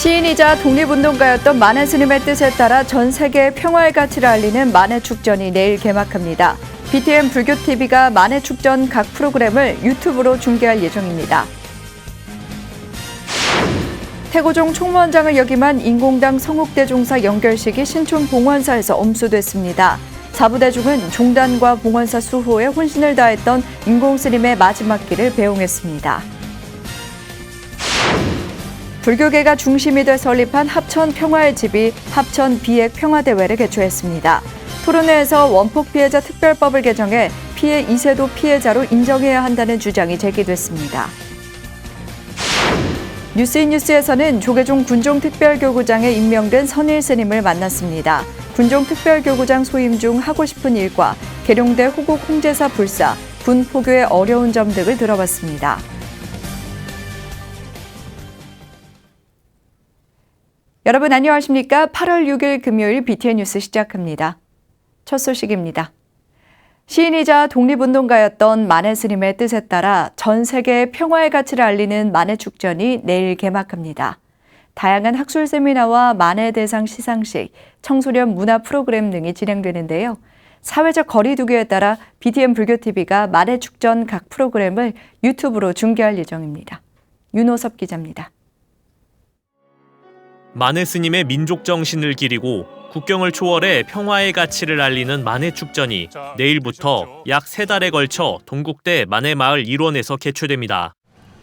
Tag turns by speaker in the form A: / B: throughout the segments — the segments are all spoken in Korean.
A: 시인이자 독립운동가였던 만해 스님의 뜻에 따라 전 세계의 평화의 가치를 알리는 만해 축전이 내일 개막합니다. BTN 불교TV가 만해 축전 각 프로그램을 유튜브로 중계할 예정입니다. 태고종 총무원장을 역임한 인공당 성욱대종사 연결식이 신촌 봉원사에서 엄수됐습니다. 사부대중은 종단과 봉원사 수호에 혼신을 다했던 인공스님의 마지막 길을 배웅했습니다. 불교계가 중심이 돼 설립한 합천 평화의 집이 합천 비핵 평화대회를 개최했습니다. 토론회에서 원폭 피해자 특별법을 개정해 피해 2세도 피해자로 인정해야 한다는 주장이 제기됐습니다. 뉴스인뉴스에서는 조계종 군종특별교구장에 임명된 선일 스님을 만났습니다. 군종특별교구장 소임 중 하고 싶은 일과 계룡대 호국 홍제사 불사, 군 포교의 어려운 점 등을 들어봤습니다. 여러분 안녕하십니까? 8월 6일 금요일 BTN 뉴스 시작합니다. 첫 소식입니다. 시인이자 독립운동가였던 만해 스님의 뜻에 따라 전 세계의 평화의 가치를 알리는 만해 축전이 내일 개막합니다. 다양한 학술 세미나와 만해 대상 시상식, 청소년 문화 프로그램 등이 진행되는데요. 사회적 거리 두기에 따라 BTN 불교TV가 만해 축전 각 프로그램을 유튜브로 중계할 예정입니다. 윤호섭 기자입니다.
B: 만해 스님의 민족 정신을 기리고 국경을 초월해 평화의 가치를 알리는 만해 축전이 내일부터 약 3달에 걸쳐 동국대 만해마을 일원에서 개최됩니다.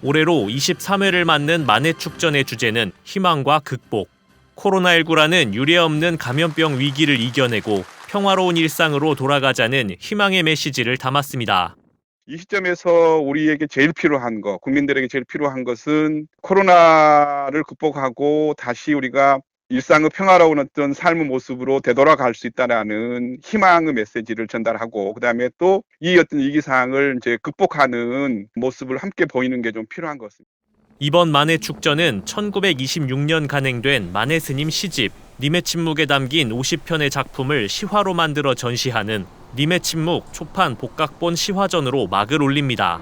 B: 올해로 23회를 맞는 만해 축전의 주제는 희망과 극복. 코로나19라는 유례없는 감염병 위기를 이겨내고 평화로운 일상으로 돌아가자는 희망의 메시지를 담았습니다.
C: 이 시점에서 우리에게 제일 필요한 것, 국민들에게 제일 필요한 것은 코로나를 극복하고 다시 우리가 일상의 평화로운 어떤 삶의 모습으로 되돌아갈 수 있다라는 희망의 메시지를 전달하고, 그다음에 또 이 어떤 위기상을 이제 극복하는 모습을 함께 보이는 게 좀 필요한 것 같습니다.
B: 이번 만해 축전은 1926년 간행된 만해 스님 시집 님의 침묵에 담긴 50편의 작품을 시화로 만들어 전시하는 님의 침묵 초판 복각본 시화전으로 막을 올립니다.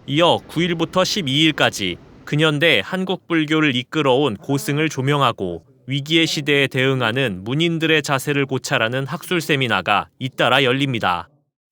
B: 이어 9일부터 12일까지 근현대 한국 불교를 이끌어온 고승을 조명하고 위기의 시대에 대응하는 문인들의 자세를 고찰하는 학술 세미나가 잇따라 열립니다.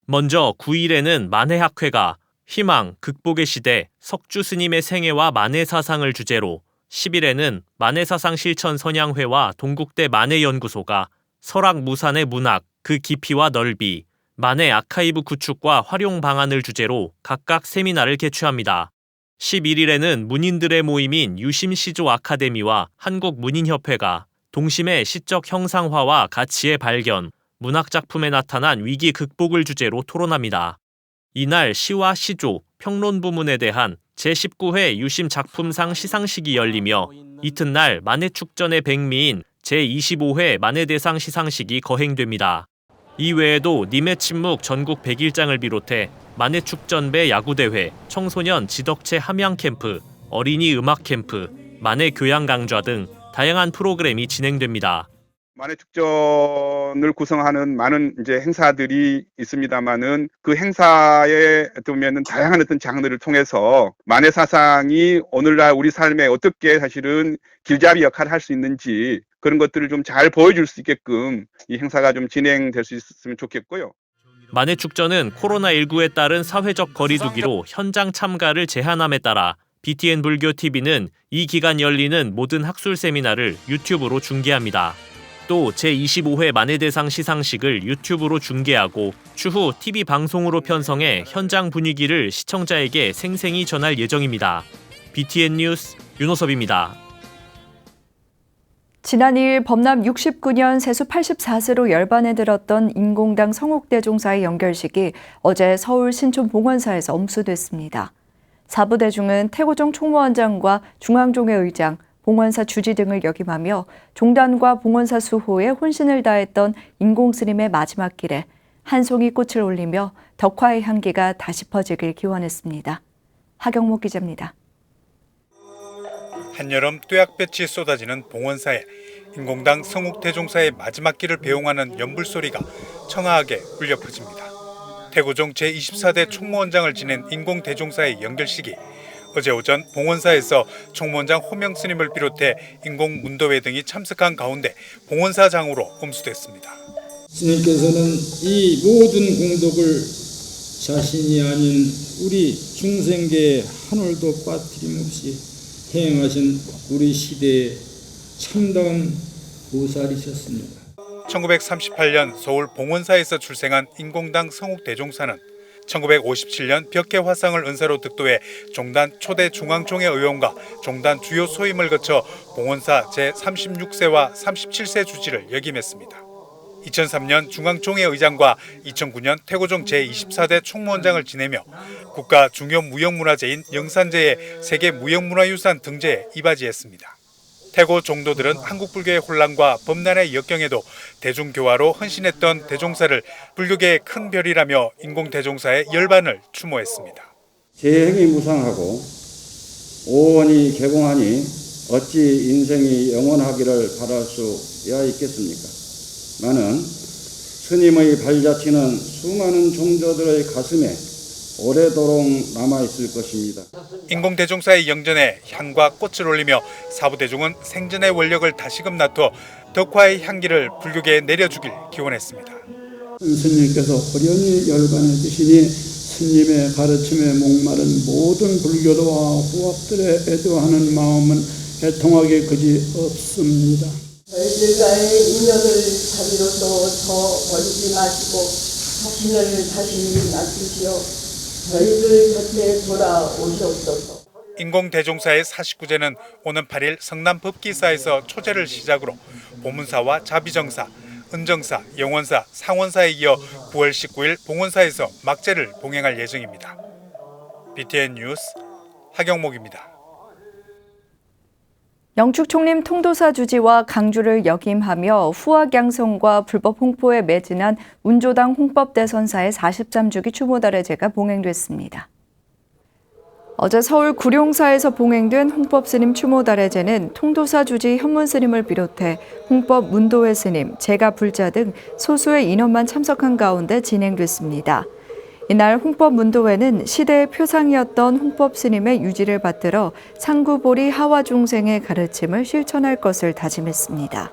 B: 먼저 9일에는 만해학회가 희망, 극복의 시대, 석주 스님의 생애와 만해 사상을 주제로, 10일에는 만해사상 실천 선양회와 동국대 만해연구소가 설악무산의 문학, 그 깊이와 넓이, 만해 아카이브 구축과 활용 방안을 주제로 각각 세미나를 개최합니다. 11일에는 문인들의 모임인 유심시조 아카데미와 한국문인협회가 동심의 시적 형상화와 가치의 발견, 문학작품에 나타난 위기 극복을 주제로 토론합니다. 이날 시와 시조, 평론 부문에 대한 제19회 유심 작품상 시상식이 열리며 이튿날 만해 축전의 백미인 제25회 만해대상 시상식이 거행됩니다. 이외에도 님의 침묵 전국 100일장을 비롯해 만해 축전배 야구대회, 청소년 지덕체 함양 캠프, 어린이 음악 캠프, 만해 교양 강좌 등 다양한 프로그램이 진행됩니다.
C: 만해 축전을 구성하는 많은 이제 행사들이 있습니다만은 그 행사에 보면은 다양한 어떤 장르를 통해서 만해 사상이 오늘날 우리 삶에 어떻게 사실은 길잡이 역할을 할 수 있는지 그런 것들을 좀 잘 보여줄 수 있게끔 이 행사가 좀 진행될 수 있었으면 좋겠고요.
B: 만해 축전은 코로나19에 따른 사회적 거리두기로 현장 참가를 제한함에 따라 BTN 불교TV는 이 기간 열리는 모든 학술 세미나를 유튜브로 중계합니다. 또 제25회 만해대상 시상식을 유튜브로 중계하고 추후 TV 방송으로 편성해 현장 분위기를 시청자에게 생생히 전할 예정입니다. BTN 뉴스 윤호섭입니다.
A: 지난 2일 범람 69년 세수 84세로 열반에 들었던 인공당 성욱대종사의 연결식이 어제 서울 신촌 봉원사에서 엄수됐습니다. 사부대중은 태고종 총무원장과 중앙종회 의장, 봉원사 주지 등을 역임하며 종단과 봉원사 수호에 혼신을 다했던 인공스님의 마지막 길에 한 송이 꽃을 올리며 덕화의 향기가 다시 퍼지길 기원했습니다. 하경목 기자입니다.
D: 한여름 뙤약볕이 쏟아지는 봉원사에 인공당 성욱대종사의 마지막 길을 배웅하는 연불소리가 청아하게 울려 퍼집니다. 태고종 제24대 총무원장을 지낸 인공대종사의 연결식이 어제 오전 봉원사에서 총무원장 호명 스님을 비롯해 인공문도회 등이 참석한 가운데 봉원사장으로 음수됐습니다.
E: 스님께서는 이 모든 공덕을 자신이 아닌 우리 중생계에 하늘도 빠뜨림없이 행하신 우리 시대의 참다운 보살이셨습니다.
D: 1938년 서울 봉원사에서 출생한 인공당 성욱대종사는 1957년 벽해 화상을 은사로 득도해 종단 초대 중앙총회 의원과 종단 주요 소임을 거쳐 봉원사 제36세와 37세 주지를 역임했습니다. 2003년 중앙총회 의장과 2009년 태고종 제24대 총무원장을 지내며 국가 중요 무형문화재인 영산제의 세계 무형문화유산 등재에 이바지했습니다. 태고 종도들은 한국 불교의 혼란과 범란의 역경에도 대중교화로 헌신했던 대종사를 불교계의 큰 별이라며 인공대종사의 열반을 추모했습니다.
E: 제 행이 무상하고 오원이 개공하니 어찌 인생이 영원하기를 바랄 수야 있겠습니까? 나는 스님의 발자취는 수많은 종조들의 가슴에 오래도록 남아있을 것입니다.
D: 인공대종사의 영전에 향과 꽃을 올리며 사부대중은 생전의 원력을 다시금 낳고 덕화의 향기를 불교계에 내려주길 기원했습니다.
E: 스님께서 호련히 열반해 주시니 스님의 가르침에 목마른 모든 불교도와 후학들의 애도하는 마음은 애통하게 그지 없습니다.
F: 저희들과의 인연을 자비로서 더 멀지 마시고 자신을 다시 낮추시어 저희들 곁에 돌아오시옵소서.
D: 인공대종사의 49제는 오는 8일 성남 법기사에서 초제를 시작으로 보문사와 자비정사, 은정사, 영원사, 상원사에 이어 9월 19일 봉원사에서 막제를 봉행할 예정입니다. BTN 뉴스 하경목입니다.
A: 영축 총림 통도사 주지와 강주를 역임하며 후학 양성과 불법 홍포에 매진한 운조당 홍법대선사의 43주기 추모달의제가 봉행됐습니다. 어제 서울 구룡사에서 봉행된 홍법스님 추모달의제는 통도사 주지 현문스님을 비롯해 홍법 문도회 스님, 제가 불자 등 소수의 인원만 참석한 가운데 진행됐습니다. 이날 홍법문도회는 시대의 표상이었던 홍법스님의 유지를 받들어 상구보리 하와중생의 가르침을 실천할 것을 다짐했습니다.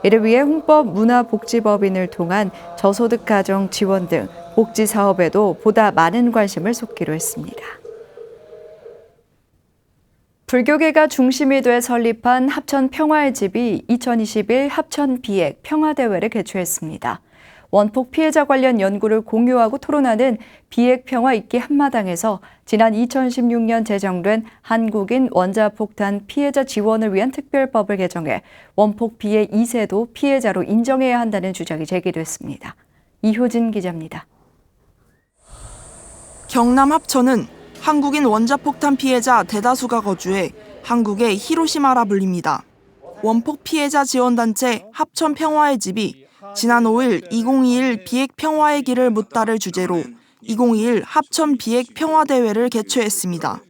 A: 이를 위해 홍법문화복지법인을 통한 저소득가정 지원 등 복지사업에도 보다 많은 관심을 쏟기로 했습니다. 불교계가 중심이 돼 설립한 합천평화의 집이 2021 합천비핵 평화대회를 개최했습니다. 원폭 피해자 관련 연구를 공유하고 토론하는 비핵평화 있기 한마당에서 지난 2016년 제정된 한국인 원자폭탄 피해자 지원을 위한 특별법을 개정해 원폭 피해 2세도 피해자로 인정해야 한다는 주장이 제기됐습니다. 이효진 기자입니다.
G: 경남 합천은 한국인 원자폭탄 피해자 대다수가 거주해 한국의 히로시마라 불립니다. 원폭 피해자 지원단체 합천평화의 집이 지난 5일 2021 비핵평화의 길을 묻다를 주제로 2021 합천 비핵평화대회를 개최했습니다.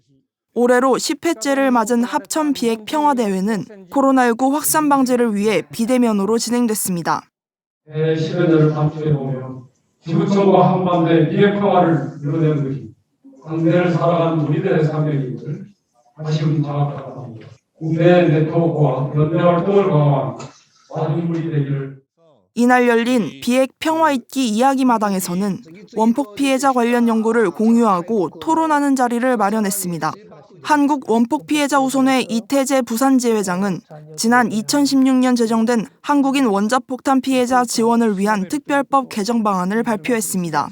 G: 올해로 10회째를 맞은 합천 비핵평화대회는 코로나19 확산 방지를 위해 비대면으로 진행됐습니다.
H: 10여 년을 감축해보면 지구촌과 한반도의 비핵평화를 이뤄내는 것이 상대를 살아간 우리들의 사명임을 다시금 자각하고 합니다. 국내 네트워크와 연대활동을 강화한 마중물이 되기를.
G: 이날 열린 비핵 평화 있기 이야기마당에서는 원폭 피해자 관련 연구를 공유하고 토론하는 자리를 마련했습니다. 한국 원폭 피해자 우선회 이태재 부산지회장은 지난 2016년 제정된 한국인 원자폭탄 피해자 지원을 위한 특별법 개정 방안을 발표했습니다.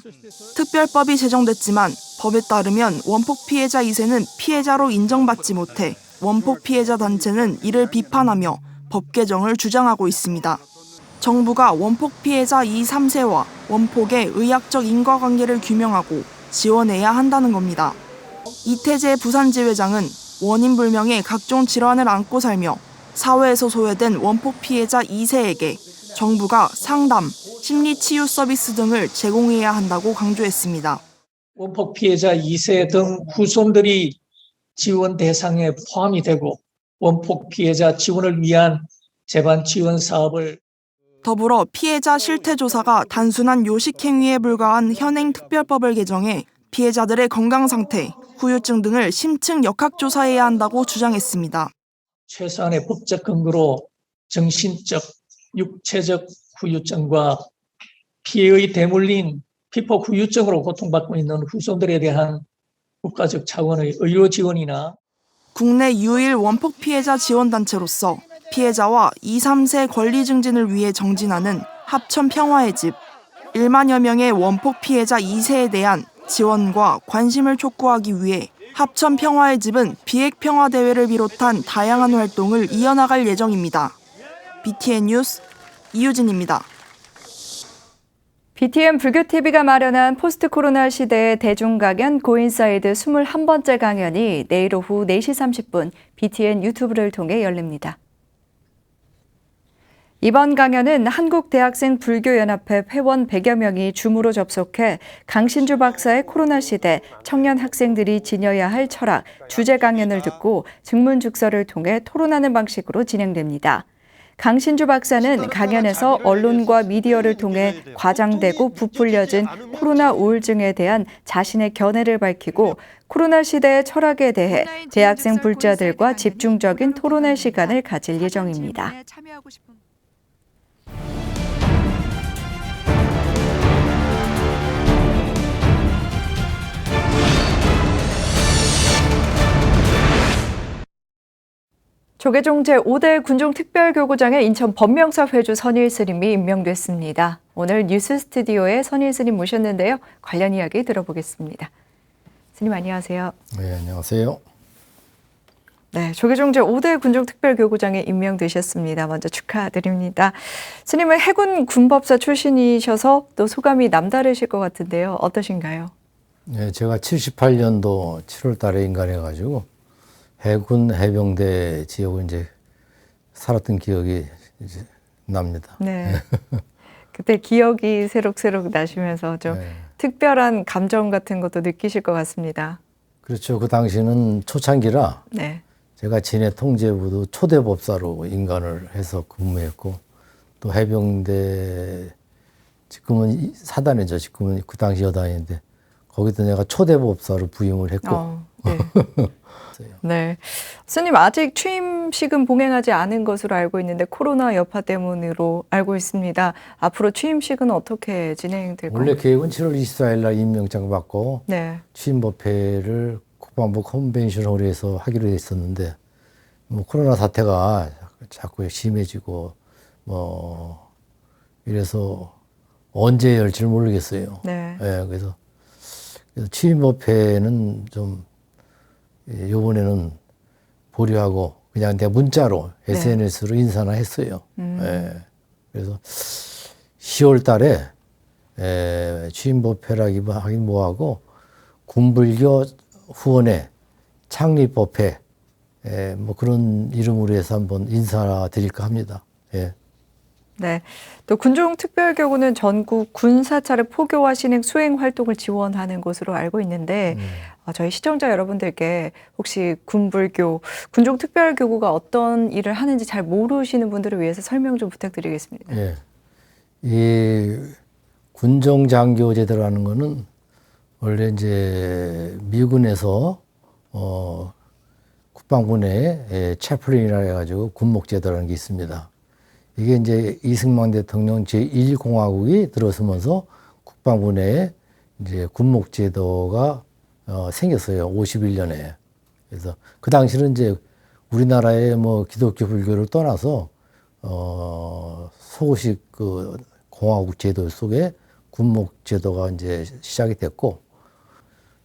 G: 특별법이 제정됐지만 법에 따르면 원폭 피해자 2세는 피해자로 인정받지 못해 원폭 피해자 단체는 이를 비판하며 법 개정을 주장하고 있습니다. 정부가 원폭 피해자 2, 3세와 원폭의 의학적 인과관계를 규명하고 지원해야 한다는 겁니다. 이태재 부산지회장은 원인 불명의 각종 질환을 안고 살며 사회에서 소외된 원폭 피해자 2세에게 정부가 상담, 심리치유 서비스 등을 제공해야 한다고 강조했습니다.
I: 원폭 피해자 2세 등 후손들이 지원 대상에 포함이 되고 원폭 피해자 지원을 위한 재반 지원 사업을
G: 더불어 피해자 실태조사가 단순한 요식행위에 불과한 현행 특별법을 개정해 피해자들의 건강 상태, 후유증 등을 심층 역학조사해야 한다고 주장했습니다.
I: 최소한의 법적 근거로 정신적, 육체적 후유증과 피해의 대물린 피폭 후유증으로 고통받고 있는 후손들에 대한 국가적 차원의 의료 지원이나
G: 국내 유일 원폭 피해자 지원단체로서 피해자와 2, 3세 권리 증진을 위해 정진하는 합천 평화의 집, 1만여 명의 원폭 피해자 2세에 대한 지원과 관심을 촉구하기 위해 합천 평화의 집은 비핵 평화 대회를 비롯한 다양한 활동을 이어나갈 예정입니다. BTN 뉴스 이유진입니다.
A: BTN 불교TV가 마련한 포스트 코로나 시대의 대중강연 고인사이드 21번째 강연이 내일 오후 4시 30분 BTN 유튜브를 통해 열립니다. 이번 강연은 한국대학생 불교연합회 회원 100여 명이 줌으로 접속해 강신주 박사의 코로나 시대 청년 학생들이 지녀야 할 철학 주제 강연을 듣고 증문즉서를 통해 토론하는 방식으로 진행됩니다. 강신주 박사는 강연에서 언론과 미디어를 통해 과장되고 부풀려진 코로나 우울증에 대한 자신의 견해를 밝히고 코로나 시대의 철학에 대해 대학생 불자들과 집중적인 토론의 시간을 가질 예정입니다. 조계종 제5대 군종특별교구장에 인천 법명사 회주 선일 스님이 임명됐습니다. 오늘 뉴스 스튜디오에 선일 스님 모셨는데요. 관련 이야기 들어보겠습니다. 스님 안녕하세요.
J: 네, 안녕하세요.
A: 네, 조계종 제5대 군종특별교구장에 임명되셨습니다. 먼저 축하드립니다. 스님은 해군 군법사 출신이셔서 또 소감이 남다르실 것 같은데요. 어떠신가요?
J: 네, 제가 78년도 7월 달에 인간해가지고 해군 해병대 지역을 이제 살았던 기억이 이제 납니다.
A: 네. 그때 기억이 새록새록 나시면서 좀 특별한 감정 같은 것도 느끼실 것 같습니다.
J: 그렇죠. 그 당시는 초창기라
A: 네.
J: 제가 진해 통제부도 초대법사로 인간을 해서 근무했고 또 해병대 지금은 사단이죠. 지금은 그 당시 여단인데 거기도 내가 초대법사로 부임을 했고
A: 네. 네. 스님 아직 취임식은 봉행하지 않은 것으로 알고 있는데 코로나 여파 때문으로 알고 있습니다. 앞으로 취임식은 어떻게 진행될까요?
J: 원래 계획은 7월 24일 날 임명장 받고
A: 네.
J: 취임법회를 국방부 컨벤션홀에서 하기로 했었는데 뭐 코로나 사태가 자꾸 심해지고 뭐 이래서 언제 열지를 모르겠어요.
A: 네.
J: 네, 그래서 취임법회는 좀 요번에는 보류하고 그냥 내가 문자로 SNS로 인사나 했어요. 그래서 10월 달에 취임법회라기 하긴 뭐하고 군불교 후원회 창립법회 뭐 그런 이름으로 해서 한번 인사드릴까 합니다. 예.
A: 네. 또 군종특별교구는 전국 군사차를 포교화 진행 수행 활동을 지원하는 곳으로 알고 있는데 저희 시청자 여러분들께 혹시 군불교, 군종특별교구가 어떤 일을 하는지 잘 모르시는 분들을 위해서 설명 좀 부탁드리겠습니다.
J: 예. 이 군정장교제도라는 거는 원래 이제 미군에서 국방부 내에 채플린이라 해가지고 군목제도라는 게 있습니다. 이게 이제 이승만 대통령 제1공화국이 들어서면서 국방부 내에 이제 군목제도가 생겼어요. 51년에. 그래서 그 당시는 이제 우리나라의 뭐 기독교 불교를 떠나서 소구식 그 공화국 제도 속에 군목제도가 이제 시작이 됐고,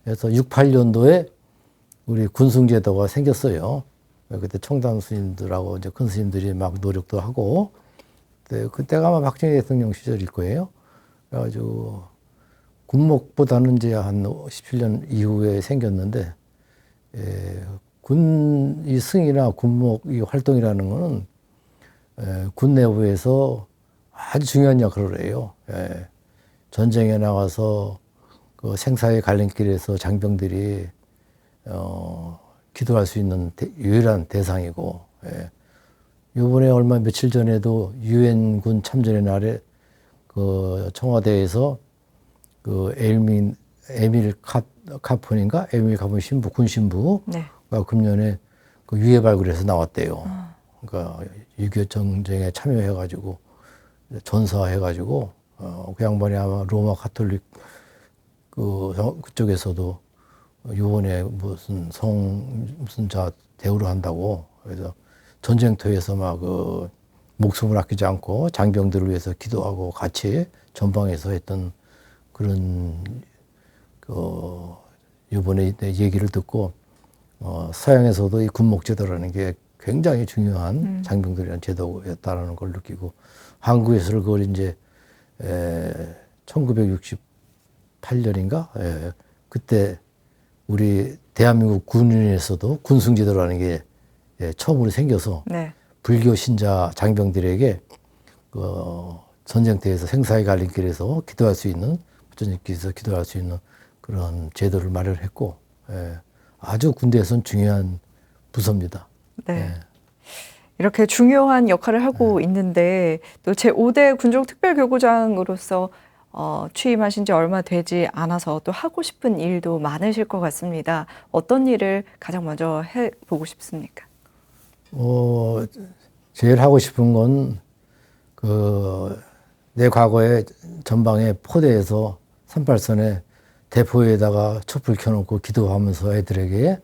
J: 그래서 68년도에 우리 군승제도가 생겼어요. 그때 총담 스님들하고 이제 큰 스님들이 막 노력도 하고, 그때가 아마 박정희 대통령 시절일 거예요. 그래가지고 군목보다는 이제 한 17년 이후에 생겼는데, 군 이 승이나 군목 이 활동이라는 거는 군 내부에서 아주 중요한 역할을 해요. 전쟁에 나가서 그 생사의 갈림길에서 장병들이 기도할 수 있는 유일한 대상이고, 요번에 얼마 며칠 전에도 유엔군 참전의 날에 그 청와대에서 그 에밀 캇 가폰인가 MB 가폰 신부 군 신부가
A: 네.
J: 금년에 그 유해 발굴에서 나왔대요. 그러니까 6.25 전쟁에 참여해가지고 전사해가지고 그 양반이 아마 로마 가톨릭 그쪽에서도 요번에 무슨 자 대우를 한다고 그래서 전쟁터에서 막 목숨을 아끼지 않고 장병들을 위해서 기도하고 같이 전방에서 했던 그런 요번에 얘기를 듣고 서양에서도 이 군목제도라는 게 굉장히 중요한 장병들이란 제도였다라는 걸 느끼고 한국에서는 그걸 이제 1968년인가 그때 우리 대한민국 군인에서도 군승제도라는 게 처음으로 생겨서
A: 네.
J: 불교 신자 장병들에게 전쟁터에서 생사의 갈림길에서 기도할 수 있는 전쟁길에서 기도할 수 있는 그런 제도를 마련했고 아주 군대에서는 중요한 부서입니다.
A: 네. 이렇게 중요한 역할을 하고 있는데 또 제5대 군종특별교구장으로서 취임하신 지 얼마 되지 않아서 또 하고 싶은 일도 많으실 것 같습니다. 어떤 일을 가장 먼저 해보고 싶습니까?
J: 제일 하고 싶은 건 내 과거에 전방에 포대에서 38선에 대포에다가 촛불 켜놓고 기도하면서 애들에게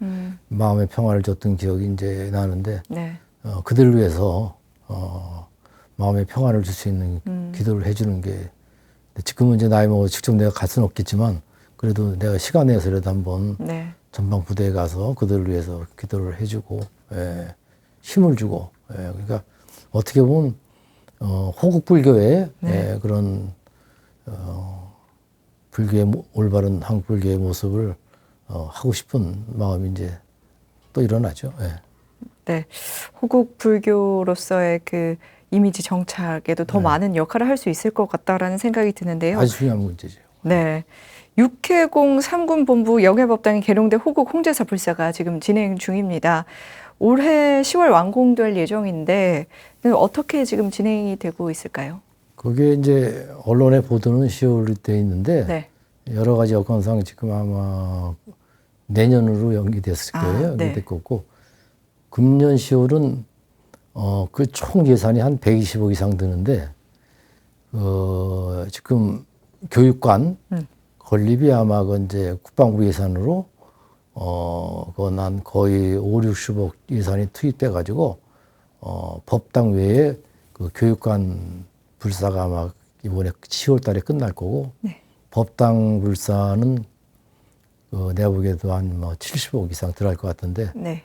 J: 마음의 평화를 줬던 기억이 이제 나는데
A: 네.
J: 그들을 위해서 마음의 평화를 줄 수 있는 기도를 해주는 게 지금은 이제 나이 먹어서 직접 내가 갈 수는 없겠지만 그래도 내가 시간 내서라도 한번
A: 네.
J: 전방 부대에 가서 그들을 위해서 기도를 해주고 힘을 주고 그러니까 어떻게 보면 호국 불교의
A: 네.
J: 그런 불교의 올바른 한국 불교의 모습을 하고 싶은 마음이 이제 또 일어나죠.
A: 네. 호국 불교로서의 그 이미지 정착에도 더 많은 역할을 할 수 있을 것 같다라는 생각이 드는데요.
J: 아주 중요한 문제죠.
A: 네. 육해공 3군 본부 영해법당의 계룡대 호국 홍제사 불사가 지금 진행 중입니다. 올해 10월 완공될 예정인데 어떻게 지금 진행이 되고 있을까요?
J: 그게 이제 언론의 보도는 10월이 돼 있는데
A: 네.
J: 여러 가지 여건상 지금 아마 내년으로 연기됐을 거예요.
A: 네.
J: 연기될 거고 금년 10월은 그 총 예산이 한 120억 이상 드는데 지금 교육관 건립이 아마 그 이제 국방부 예산으로 그건 한 거의 5, 60억 예산이 투입돼 가지고 법당 외에 그 교육관 불사가 아마 이번에 10월 달에 끝날 거고
A: 네.
J: 법당 불사는 내가 보기에도 한 뭐 70억 이상 들어갈 것 같은데
A: 네.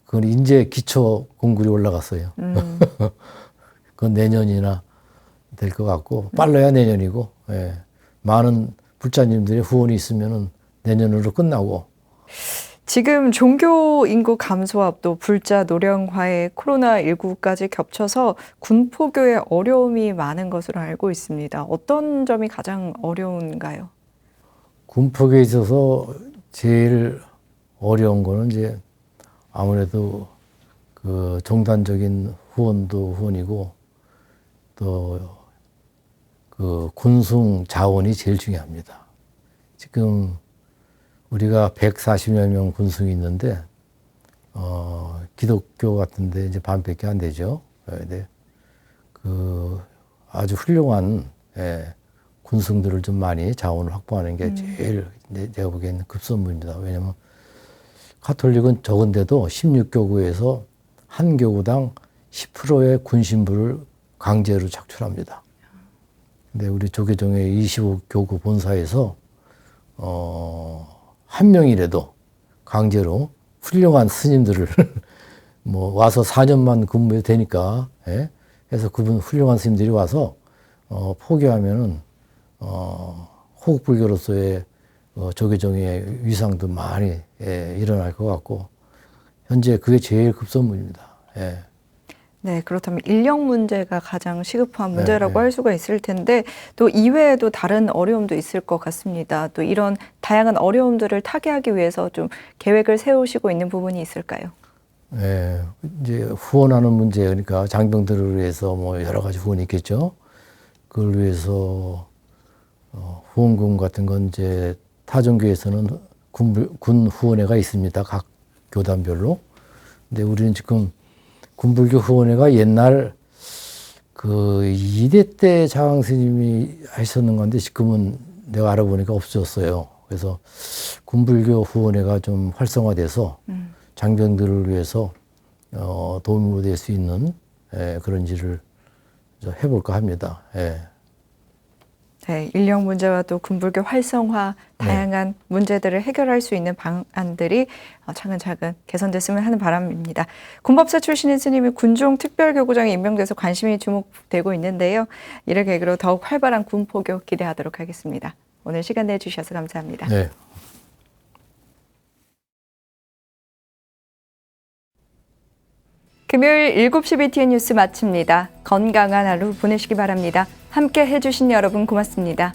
J: 그건 이제 기초 공굴이 올라갔어요. 그건 내년이나 될 것 같고 빨라야 내년이고 많은 불자님들의 후원이 있으면은 내년으로 끝나고
A: 지금 종교 인구 감소와 또 불자 노령화에 코로나19까지 겹쳐서 군포교에 어려움이 많은 것으로 알고 있습니다. 어떤 점이 가장 어려운가요?
J: 군포교에 있어서 제일 어려운 거는 이제 아무래도 그 종단적인 후원도 후원이고 또 그 군승 자원이 제일 중요합니다. 지금 우리가 140여 명 군승이 있는데 기독교 같은데 이제 반밖에 안 되죠. 근데 그 아주 훌륭한 군승들을 좀 많이 자원을 확보하는 게 제일 내가 보기에는 급선무입니다. 왜냐하면 가톨릭은 적은데도 16교구에서 한 교구당 10%의 군신부를 강제로 착출합니다. 근데 우리 조계종의 25교구 본사에서 한 명이라도 강제로 훌륭한 스님들을 뭐 와서 4년만 근무해도 되니까 해서 그분 훌륭한 스님들이 와서 포교하면은 호국불교로서의 조계종의 위상도 많이 일어날 것 같고 현재 그게 제일 급선무입니다.
A: 네, 그렇다면 인력 문제가 가장 시급한 문제라고 할 수가 있을 텐데 또 이외에도 다른 어려움도 있을 것 같습니다. 또 이런 다양한 어려움들을 타개하기 위해서 좀 계획을 세우시고 있는 부분이 있을까요?
J: 네, 이제 후원하는 문제 그러니까 장병들을 위해서 뭐 여러 가지 후원이 있겠죠. 그걸 위해서 후원금 같은 건 이제 타종교에서는 군 후원회가 있습니다. 각 교단별로. 근데 우리는 지금 군불교 후원회가 옛날 그 2대 때 장황 스님이 하셨는 건데 지금은 내가 알아보니까 없어졌어요. 그래서 군불교 후원회가 좀 활성화돼서 장병들을 위해서 도움이 될 수 있는 그런 일을 해볼까 합니다. 예.
A: 네, 인력 문제와 또 군불교 활성화, 다양한 문제들을 해결할 수 있는 방안들이 차근차근 개선됐으면 하는 바람입니다. 군법사 출신인 스님이 군중 특별교구장에 임명돼서 관심이 주목되고 있는데요. 이를 계기로 더욱 활발한 군포교 기대하도록 하겠습니다. 오늘 시간 내주셔서 감사합니다.
J: 네.
A: 금요일 7시 BTN 뉴스 마칩니다. 건강한 하루 보내시기 바랍니다. 함께 해주신 여러분 고맙습니다.